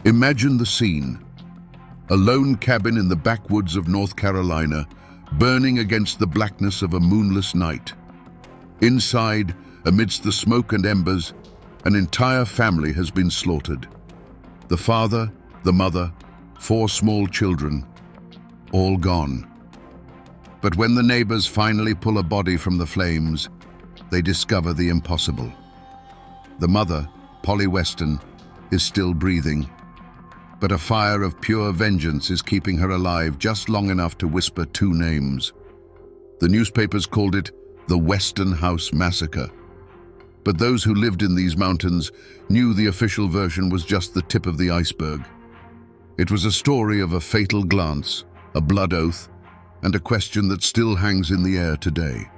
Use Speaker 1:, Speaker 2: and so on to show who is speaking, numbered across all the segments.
Speaker 1: Imagine the scene. A lone cabin in the backwoods of North Carolina, burning against the blackness of a moonless night. Inside, amidst the smoke and embers, an entire family has been slaughtered. The father, the mother, 4 small children, all gone. But when the neighbors finally pull a body from the flames, they discover the impossible. The mother, Polly Weston, is still breathing, but a fire of pure vengeance is keeping her alive just long enough to whisper 2 names. The newspapers called it the Weston House Massacre. But those who lived in these mountains knew the official version was just the tip of the iceberg. It was a story of a fatal glance, a blood oath, and a question that still hangs in the air today.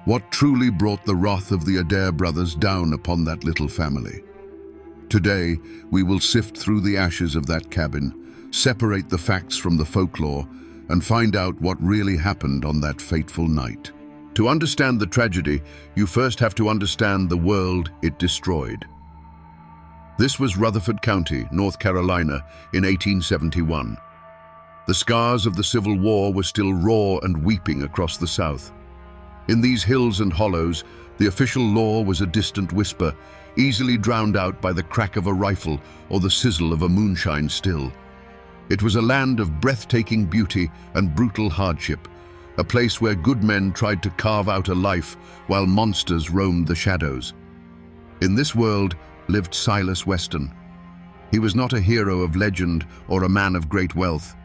Speaker 1: What truly brought the wrath of the Adair brothers down upon that little family? Today, we will sift through the ashes of that cabin, separate the facts from the folklore, and find out what really happened on that fateful night. To understand the tragedy, you first have to understand the world it destroyed. This was Rutherford County, North Carolina, in 1871. The scars of the Civil War were still raw and weeping across the South. In these hills and hollows, the official law was a distant whisper, easily drowned out by the crack of a rifle or the sizzle of a moonshine still. It was a land of breathtaking beauty and brutal hardship, a place where good men tried to carve out a life while monsters roamed the shadows. In this world lived Silas Weston. He was not a hero of legend or a man of great wealth.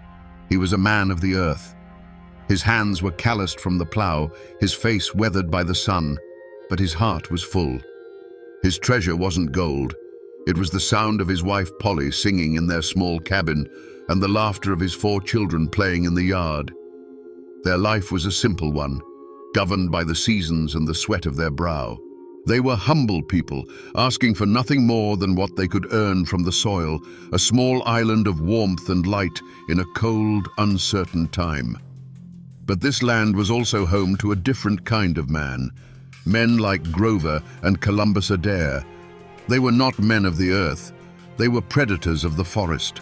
Speaker 1: He was a man of the earth. His hands were calloused from the plow, his face weathered by the sun, but his heart was full. His treasure wasn't gold. It was the sound of his wife Polly singing in their small cabin and the laughter of his 4 children playing in the yard. Their life was a simple one, governed by the seasons and the sweat of their brow. They were humble people, asking for nothing more than what they could earn from the soil, a small island of warmth and light in a cold, uncertain time. But this land was also home to a different kind of man, men like Grover and Columbus Adair. They were not men of the earth, they were predators of the forest.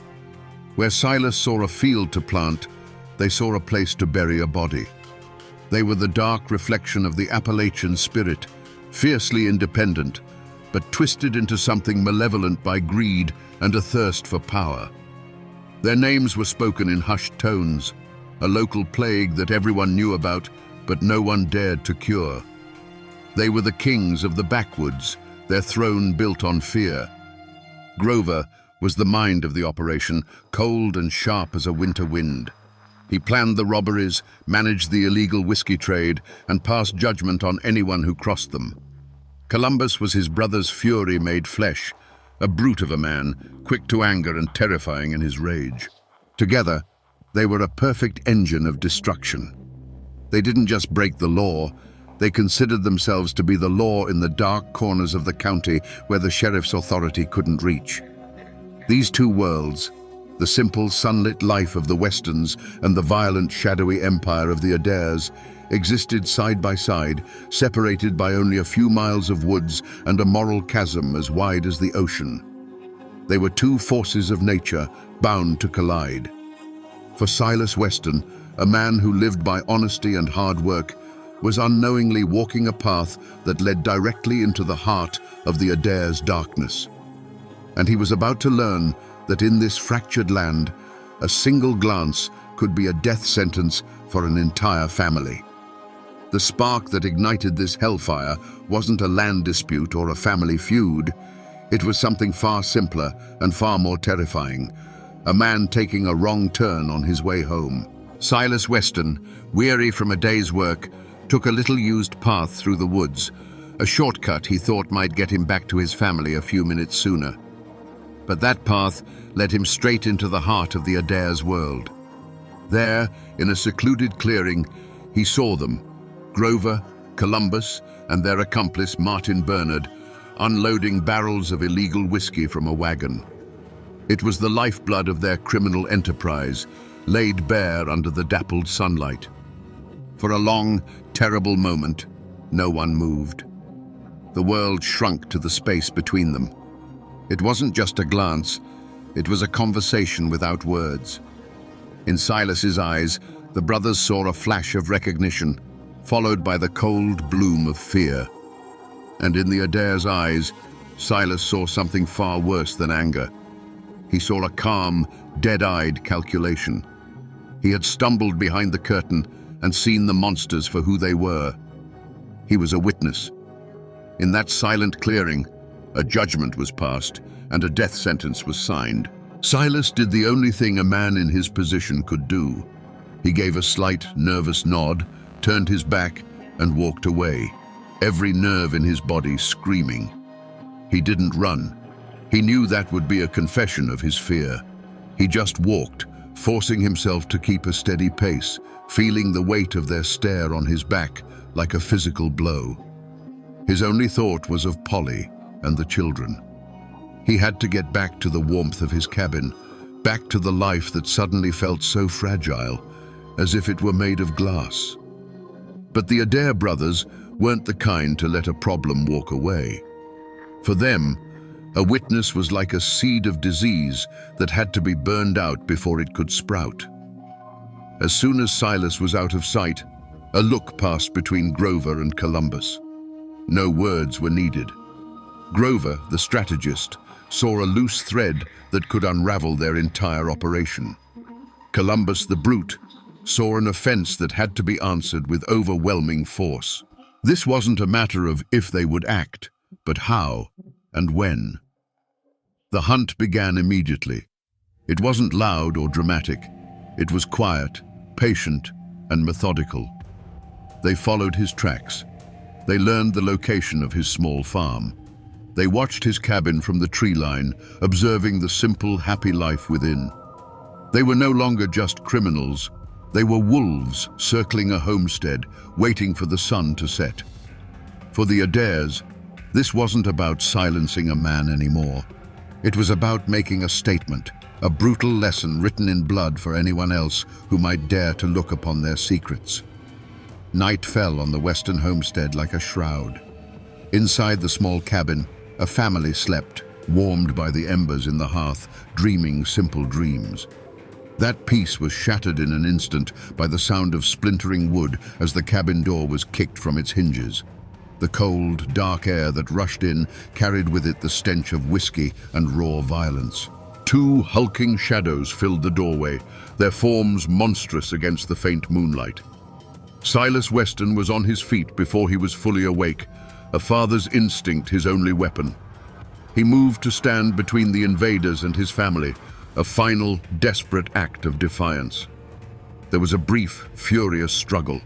Speaker 1: Where Silas saw a field to plant, they saw a place to bury a body. They were the dark reflection of the Appalachian spirit, fiercely independent, but twisted into something malevolent by greed and a thirst for power. Their names were spoken in hushed tones, a local plague that everyone knew about, but no one dared to cure. They were the kings of the backwoods, their throne built on fear. Grover was the mind of the operation, cold and sharp as a winter wind. He planned the robberies, managed the illegal whiskey trade, and passed judgment on anyone who crossed them. Columbus was his brother's fury made flesh, a brute of a man, quick to anger and terrifying in his rage. Together, they were a perfect engine of destruction. They didn't just break the law, they considered themselves to be the law in the dark corners of the county where the sheriff's authority couldn't reach. These 2 worlds, the simple sunlit life of the Westons and the violent shadowy empire of the Adairs, existed side by side, separated by only a few miles of woods and a moral chasm as wide as the ocean. They were 2 forces of nature bound to collide. For Silas Weston, a man who lived by honesty and hard work, was unknowingly walking a path that led directly into the heart of the Adair's darkness. And he was about to learn that in this fractured land, a single glance could be a death sentence for an entire family. The spark that ignited this hellfire wasn't a land dispute or a family feud. It was something far simpler and far more terrifying, a man taking a wrong turn on his way home. Silas Weston, weary from a day's work, took a little used path through the woods, a shortcut he thought might get him back to his family a few minutes sooner. But that path led him straight into the heart of the Adair's world. There, in a secluded clearing, he saw them, Grover, Columbus, and their accomplice Martin Bernard, unloading barrels of illegal whiskey from a wagon. It was the lifeblood of their criminal enterprise, laid bare under the dappled sunlight. For a long, terrible moment, no one moved. The world shrunk to the space between them. It wasn't just a glance, It was a conversation without words. In Silas's eyes, the brothers saw a flash of recognition, followed by the cold bloom of fear. And in the Adair's eyes, Silas saw something far worse than anger. He saw a calm, dead-eyed calculation. He had stumbled behind the curtain and seen the monsters for who they were. He was a witness. In that silent clearing, a judgment was passed and a death sentence was signed. Silas did the only thing a man in his position could do. He gave a slight, nervous nod, turned his back, and walked away, every nerve in his body screaming. He didn't run. He knew that would be a confession of his fear. He just walked, forcing himself to keep a steady pace, feeling the weight of their stare on his back like a physical blow. His only thought was of Polly and the children. He had to get back to the warmth of his cabin, back to the life that suddenly felt so fragile, as if it were made of glass. But the Adair brothers weren't the kind to let a problem walk away. For them, a witness was like a seed of disease that had to be burned out before it could sprout. As soon as Silas was out of sight, a look passed between Grover and Columbus. No words were needed. Grover, the strategist, saw a loose thread that could unravel their entire operation. Columbus, the brute, saw an offense that had to be answered with overwhelming force. This wasn't a matter of if they would act, but how and when. The hunt began immediately. It wasn't loud or dramatic. It was quiet, patient, and methodical. They followed his tracks. They learned the location of his small farm. They watched his cabin from the tree line, observing the simple, happy life within. They were no longer just criminals. They were wolves circling a homestead, waiting for the sun to set. For the Adairs, this wasn't about silencing a man anymore. It was about making a statement, a brutal lesson written in blood for anyone else who might dare to look upon their secrets. Night fell on the Weston homestead like a shroud. Inside the small cabin, a family slept, warmed by the embers in the hearth, dreaming simple dreams. That peace was shattered in an instant by the sound of splintering wood as the cabin door was kicked from its hinges. The cold, dark air that rushed in carried with it the stench of whiskey and raw violence. Two hulking shadows filled the doorway, their forms monstrous against the faint moonlight. Silas Weston was on his feet before he was fully awake, a father's instinct his only weapon. He moved to stand between the invaders and his family, a final, desperate act of defiance. There was a brief, furious struggle,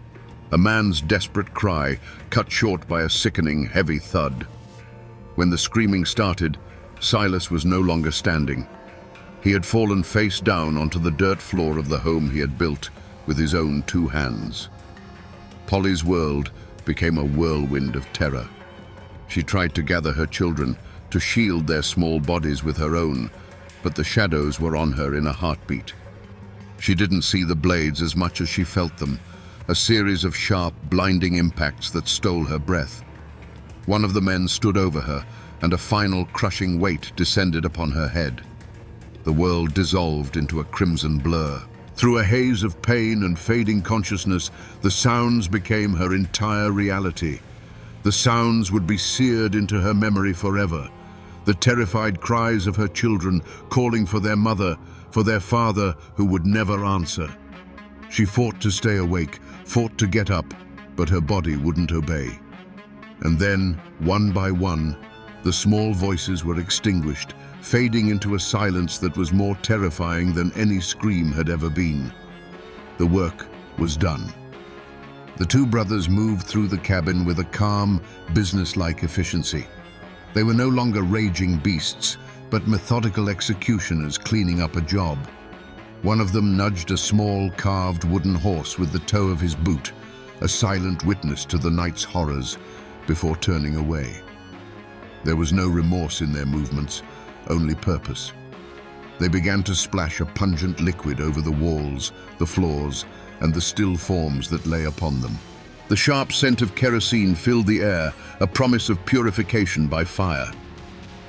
Speaker 1: a man's desperate cry cut short by a sickening, heavy thud. When the screaming started, Silas was no longer standing. He had fallen face down onto the dirt floor of the home he had built with his own two hands. Polly's world became a whirlwind of terror. She tried to gather her children, to shield their small bodies with her own, but the shadows were on her in a heartbeat. She didn't see the blades as much as she felt them, a series of sharp, blinding impacts that stole her breath. One of the men stood over her, and a final crushing weight descended upon her head. The world dissolved into a crimson blur. Through a haze of pain and fading consciousness, the sounds became her entire reality. The sounds would be seared into her memory forever. The terrified cries of her children calling for their mother, for their father who would never answer. She fought to stay awake, fought to get up, but her body wouldn't obey. And then, one by one, the small voices were extinguished, fading into a silence that was more terrifying than any scream had ever been. The work was done. The two brothers moved through the cabin with a calm, businesslike efficiency. They were no longer raging beasts, but methodical executioners cleaning up a job. One of them nudged a small, carved wooden horse with the toe of his boot, a silent witness to the night's horrors, before turning away. There was no remorse in their movements, only purpose. They began to splash a pungent liquid over the walls, the floors, and the still forms that lay upon them. The sharp scent of kerosene filled the air, a promise of purification by fire.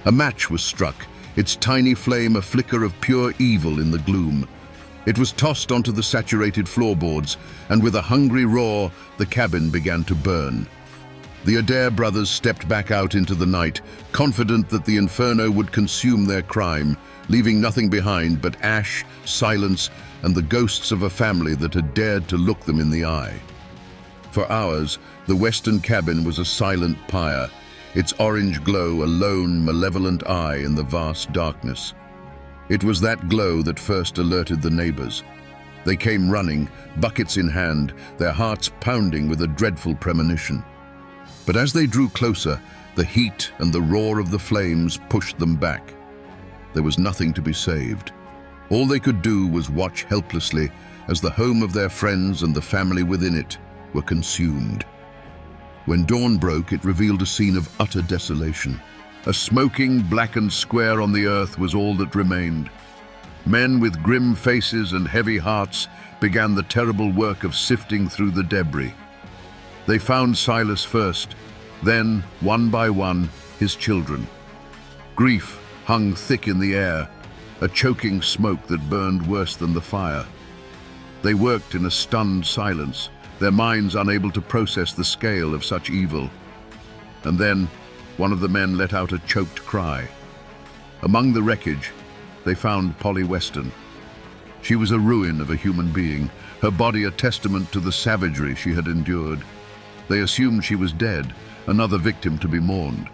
Speaker 1: A match was struck, its tiny flame a flicker of pure evil in the gloom. It was tossed onto the saturated floorboards, and with a hungry roar, the cabin began to burn. The Adair brothers stepped back out into the night, confident that the inferno would consume their crime, leaving nothing behind but ash, silence, and the ghosts of a family that had dared to look them in the eye. For hours, the Weston cabin was a silent pyre, its orange glow a lone, malevolent eye in the vast darkness. It was that glow that first alerted the neighbors. They came running, buckets in hand, their hearts pounding with a dreadful premonition. But as they drew closer, the heat and the roar of the flames pushed them back. There was nothing to be saved. All they could do was watch helplessly as the home of their friends and the family within it were consumed. When dawn broke, it revealed a scene of utter desolation. A smoking, blackened square on the earth was all that remained. Men with grim faces and heavy hearts began the terrible work of sifting through the debris. They found Silas first, then, one by one, his children. Grief hung thick in the air, a choking smoke that burned worse than the fire. They worked in a stunned silence, their minds unable to process the scale of such evil. And then, one of the men let out a choked cry. Among the wreckage, they found Polly Weston. She was a ruin of a human being, her body a testament to the savagery she had endured. They assumed she was dead, another victim to be mourned.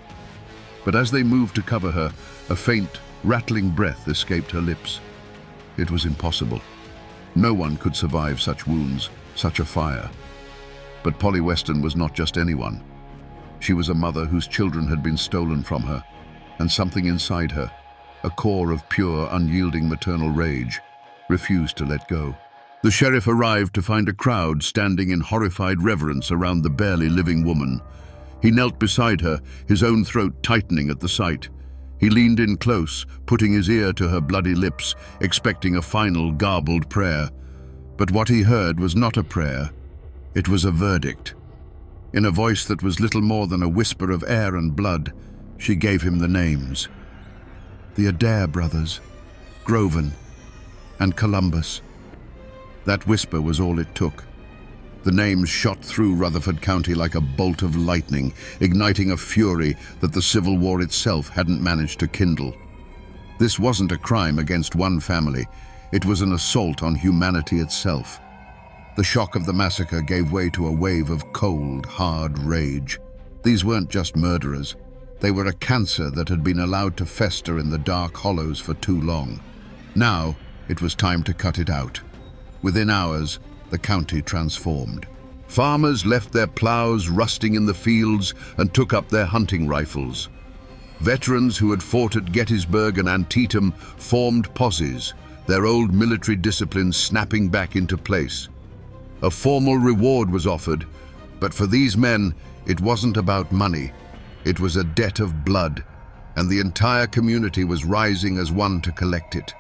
Speaker 1: But as they moved to cover her, a faint, rattling breath escaped her lips. It was impossible. No one could survive such wounds, such a fire. But Polly Weston was not just anyone. She was a mother whose children had been stolen from her, and something inside her, a core of pure, unyielding maternal rage, refused to let go. The sheriff arrived to find a crowd standing in horrified reverence around the barely living woman. He knelt beside her, his own throat tightening at the sight. He leaned in close, putting his ear to her bloody lips, expecting a final garbled prayer. But what he heard was not a prayer. It was a verdict. In a voice that was little more than a whisper of air and blood, she gave him the names. The Adair brothers, Grover and Columbus. That whisper was all it took. The names shot through Rutherford County like a bolt of lightning, igniting a fury that the Civil War itself hadn't managed to kindle. This wasn't a crime against one family. It was an assault on humanity itself. The shock of the massacre gave way to a wave of cold, hard rage. These weren't just murderers. They were a cancer that had been allowed to fester in the dark hollows for too long. Now, it was time to cut it out. Within hours, the county transformed. Farmers left their plows rusting in the fields and took up their hunting rifles. Veterans who had fought at Gettysburg and Antietam formed posses, their old military discipline snapping back into place. A formal reward was offered, but for these men, it wasn't about money. It was a debt of blood, and the entire community was rising as one to collect it.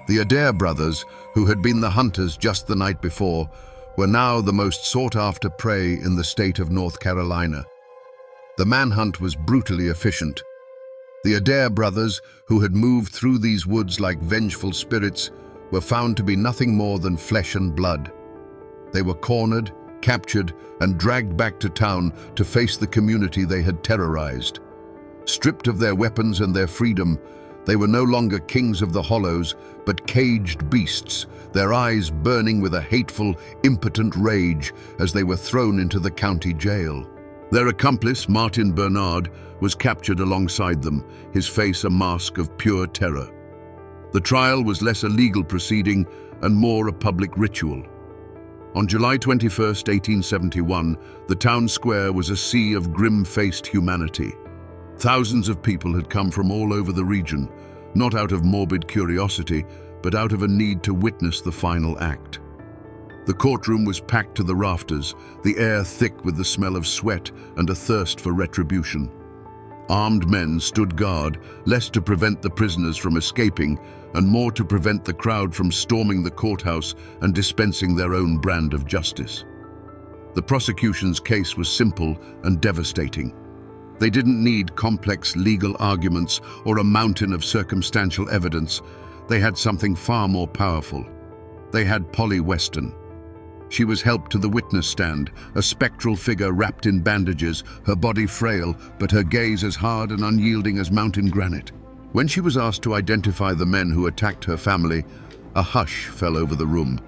Speaker 1: The Adair brothers, who had been the hunters just the night before, were now the most sought-after prey in the state of North Carolina. The manhunt was brutally efficient. The Adair brothers, who had moved through these woods like vengeful spirits, were found to be nothing more than flesh and blood. They were cornered, captured, and dragged back to town to face the community they had terrorized. Stripped of their weapons and their freedom, they were no longer kings of the hollows, but caged beasts, their eyes burning with a hateful, impotent rage as they were thrown into the county jail. Their accomplice, Martin Bernard, was captured alongside them, his face a mask of pure terror. The trial was less a legal proceeding and more a public ritual. On July 21, 1871, the town square was a sea of grim-faced humanity. Thousands of people had come from all over the region, not out of morbid curiosity, but out of a need to witness the final act. The courtroom was packed to the rafters, the air thick with the smell of sweat and a thirst for retribution. Armed men stood guard, less to prevent the prisoners from escaping, and more to prevent the crowd from storming the courthouse and dispensing their own brand of justice. The prosecution's case was simple and devastating. They didn't need complex legal arguments or a mountain of circumstantial evidence. They had something far more powerful. They had Polly Weston. She was helped to the witness stand, a spectral figure wrapped in bandages, her body frail, but her gaze as hard and unyielding as mountain granite. When she was asked to identify the men who attacked her family, a hush fell over the room.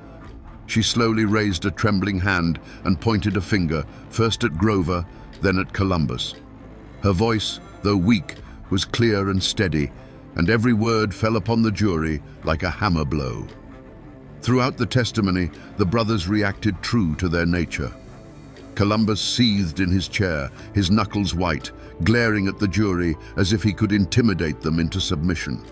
Speaker 1: She slowly raised a trembling hand and pointed a finger, first at Grover, then at Columbus. Her voice, though weak, was clear and steady, and every word fell upon the jury like a hammer blow. Throughout the testimony, the brothers reacted true to their nature. Columbus seethed in his chair, his knuckles white, glaring at the jury as if he could intimidate them into submission.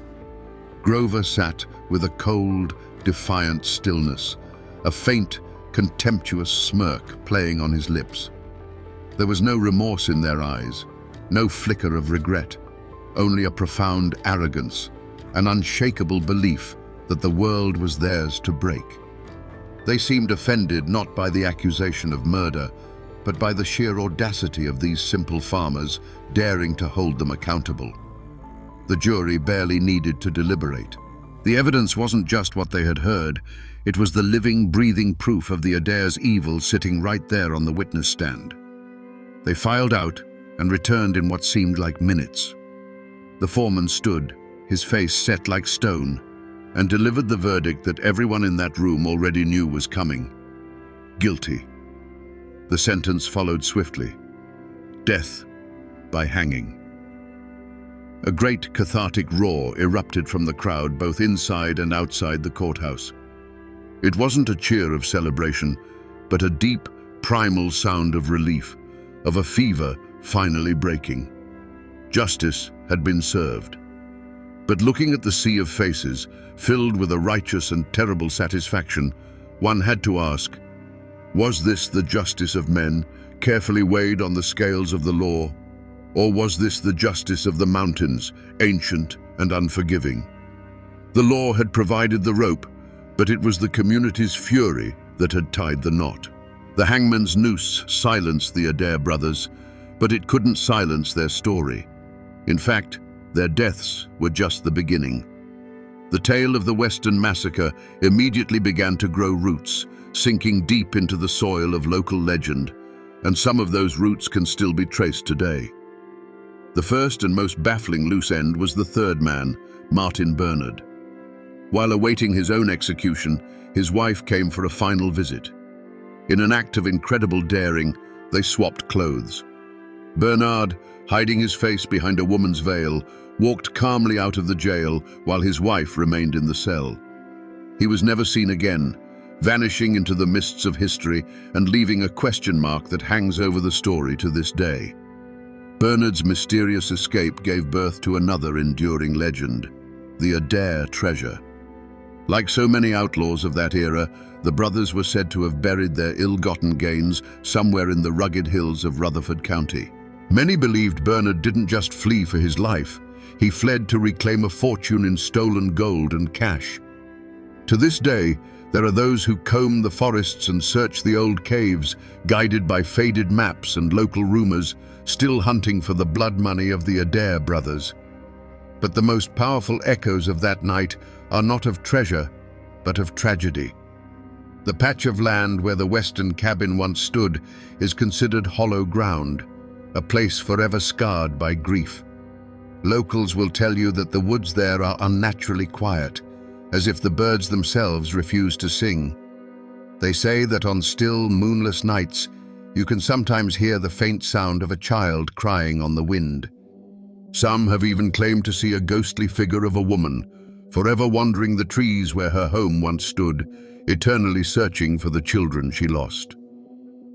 Speaker 1: Grover sat with a cold, defiant stillness, a faint, contemptuous smirk playing on his lips. There was no remorse in their eyes, no flicker of regret, only a profound arrogance, an unshakable belief that the world was theirs to break. They seemed offended not by the accusation of murder, but by the sheer audacity of these simple farmers daring to hold them accountable. The jury barely needed to deliberate. The evidence wasn't just what they had heard, it was the living, breathing proof of the Adair's evil sitting right there on the witness stand. They filed out and returned in what seemed like minutes. The foreman stood, his face set like stone, and delivered the verdict that everyone in that room already knew was coming. Guilty. The sentence followed swiftly. Death by hanging. A great cathartic roar erupted from the crowd both inside and outside the courthouse. It wasn't a cheer of celebration, but a deep, primal sound of relief, of a fever finally breaking. Justice had been served. But looking at the sea of faces, filled with a righteous and terrible satisfaction, one had to ask, was this the justice of men, carefully weighed on the scales of the law? Or was this the justice of the mountains, ancient and unforgiving? The law had provided the rope, but it was the community's fury that had tied the knot. The hangman's noose silenced the Adair brothers, but it couldn't silence their story. In fact, their deaths were just the beginning. The tale of the Weston massacre immediately began to grow roots, sinking deep into the soil of local legend, and some of those roots can still be traced today. The first and most baffling loose end was the third man, Martin Bernard. While awaiting his own execution, his wife came for a final visit. In an act of incredible daring, they swapped clothes. Bernard, hiding his face behind a woman's veil, walked calmly out of the jail while his wife remained in the cell. He was never seen again, vanishing into the mists of history and leaving a question mark that hangs over the story to this day. Bernard's mysterious escape gave birth to another enduring legend, the Adair treasure. Like so many outlaws of that era, the brothers were said to have buried their ill-gotten gains somewhere in the rugged hills of Rutherford County. Many believed Bernard didn't just flee for his life, he fled to reclaim a fortune in stolen gold and cash. To this day, there are those who comb the forests and search the old caves, guided by faded maps and local rumors, still hunting for the blood money of the Adair brothers. But the most powerful echoes of that night are not of treasure, but of tragedy. The patch of land where the Weston cabin once stood is considered hollow ground, a place forever scarred by grief. Locals will tell you that the woods there are unnaturally quiet, as if the birds themselves refuse to sing. They say that on still, moonless nights, you can sometimes hear the faint sound of a child crying on the wind. Some have even claimed to see a ghostly figure of a woman, forever wandering the trees where her home once stood, eternally searching for the children she lost.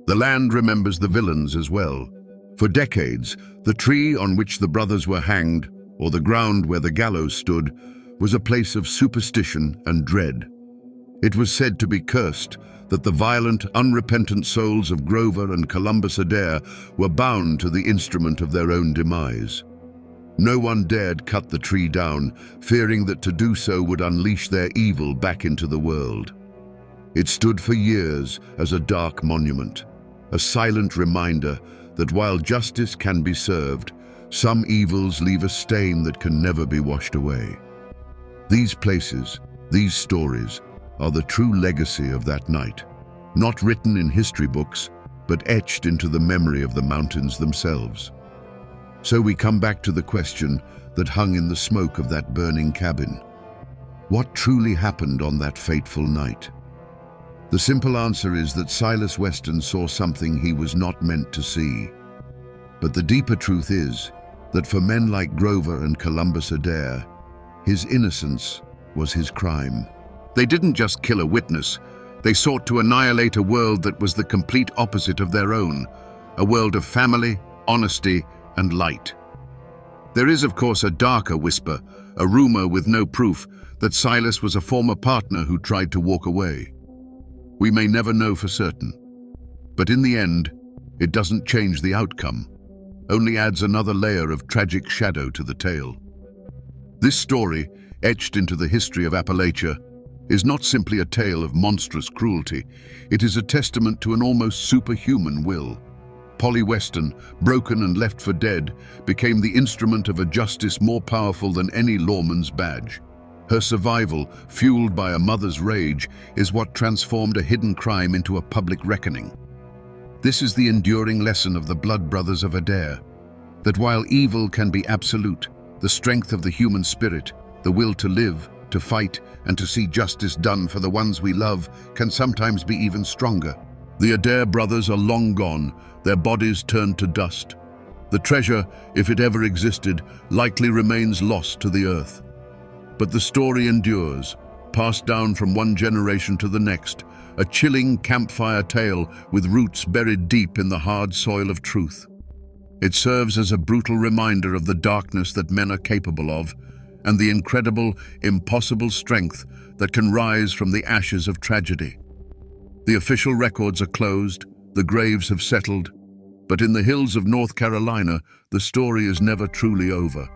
Speaker 1: The land remembers the villains as well. For decades, the tree on which the brothers were hanged, or the ground where the gallows stood, was a place of superstition and dread. It was said to be cursed, that the violent, unrepentant souls of Grover and Columbus Adair were bound to the instrument of their own demise. No one dared cut the tree down, fearing that to do so would unleash their evil back into the world. It stood for years as a dark monument, a silent reminder that while justice can be served, some evils leave a stain that can never be washed away. These places, these stories, are the true legacy of that night, not written in history books, but etched into the memory of the mountains themselves. So we come back to the question that hung in the smoke of that burning cabin. What truly happened on that fateful night? The simple answer is that Silas Weston saw something he was not meant to see. But the deeper truth is that for men like Grover and Columbus Adair, his innocence was his crime. They didn't just kill a witness, they sought to annihilate a world that was the complete opposite of their own, a world of family, honesty, and light. There is, of course, a darker whisper, a rumor with no proof, that Silas was a former partner who tried to walk away. We may never know for certain, but in the end, it doesn't change the outcome, only adds another layer of tragic shadow to the tale. This story, etched into the history of Appalachia, is not simply a tale of monstrous cruelty, it is a testament to an almost superhuman will. Polly Weston, broken and left for dead, became the instrument of a justice more powerful than any lawman's badge. Her survival, fueled by a mother's rage, is what transformed a hidden crime into a public reckoning. This is the enduring lesson of the blood brothers of Adair, that while evil can be absolute, the strength of the human spirit, the will to live, to fight, and to see justice done for the ones we love, can sometimes be even stronger. The Adair brothers are long gone, their bodies turned to dust. The treasure, if it ever existed, likely remains lost to the earth. But the story endures, passed down from one generation to the next, a chilling campfire tale with roots buried deep in the hard soil of truth. It serves as a brutal reminder of the darkness that men are capable of, and the incredible, impossible strength that can rise from the ashes of tragedy. The official records are closed, the graves have settled, but in the hills of North Carolina, the story is never truly over.